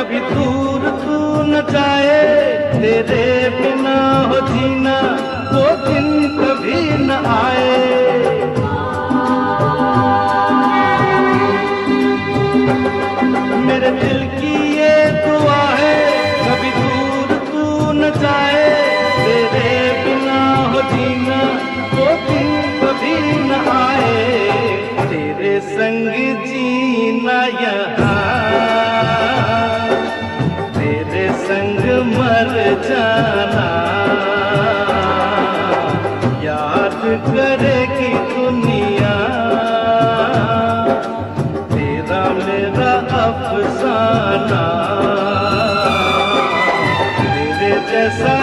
कभी दूर तू न जाए, तेरे बिना हो जीना वो दिन कभी न आए। मेरे दिल की ये दुआ है, कभी दूर तू न जाए, तेरे बिना हो जीना वो दिन कभी न आए। तेरे संग जीना यहाँ, तेरे संग मर जाना, याद करेगी दुनिया तेरा मेरा अफसाना। तेरे जैसा